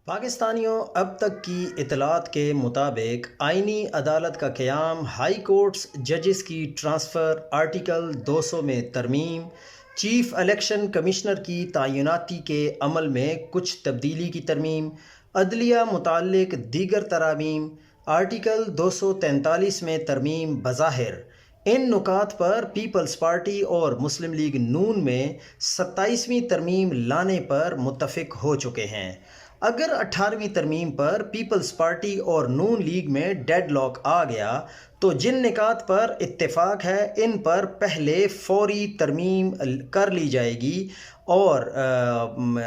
پاکستانیوں، اب تک کی اطلاعات کے مطابق آئینی عدالت کا قیام، ہائی کورٹس ججز کی ٹرانسفر، آرٹیکل 200 میں ترمیم، چیف الیکشن کمشنر کی تعیناتی کے عمل میں کچھ تبدیلی کی ترمیم، عدلیہ متعلق دیگر ترامیم، آرٹیکل 243 میں ترمیم بظاہر ان نکات پر پیپلز پارٹی اور مسلم لیگ نون میں 27ویں ترمیم لانے پر متفق ہو چکے ہیں۔ اگر 18ویں ترمیم پر پیپلز پارٹی اور نون لیگ میں ڈیڈ لاک آ گیا تو جن نکات پر اتفاق ہے ان پر پہلے فوری ترمیم کر لی جائے گی اور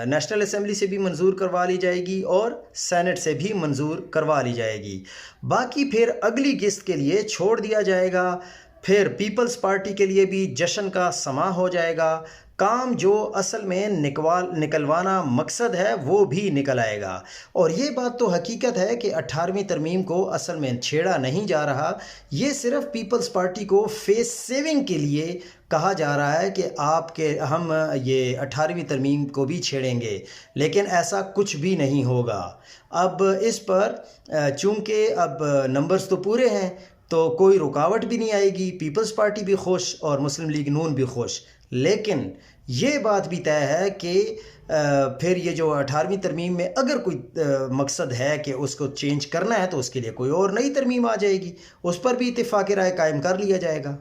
نیشنل اسمبلی سے بھی منظور کروا لی جائے گی اور سینٹ سے بھی منظور کروا لی جائے گی۔ باقی پھر اگلی قسط کے لیے چھوڑ دیا جائے گا۔ پھر پیپلز پارٹی کے لیے بھی جشن کا سماں ہو جائے گا۔ کام جو اصل میں نکلوانا مقصد ہے وہ بھی نکل آئے گا۔ اور یہ بات تو حقیقت ہے کہ 18ویں ترمیم کو اصل میں چھیڑا نہیں جا رہا، یہ صرف پیپلز پارٹی کو فیس سیونگ کے لیے کہا جا رہا ہے کہ ہم یہ 18ویں ترمیم کو بھی چھیڑیں گے، لیکن ایسا کچھ بھی نہیں ہوگا۔ اب اس پر چونکہ اب نمبرز تو پورے ہیں تو کوئی رکاوٹ بھی نہیں آئے گی، پیپلز پارٹی بھی خوش اور مسلم لیگ نون بھی خوش۔ لیکن یہ بات بھی طے ہے کہ پھر یہ جو 18ویں ترمیم میں اگر کوئی مقصد ہے کہ اس کو چینج کرنا ہے تو اس کے لیے کوئی اور نئی ترمیم آ جائے گی، اس پر بھی اتفاق رائے قائم کر لیا جائے گا۔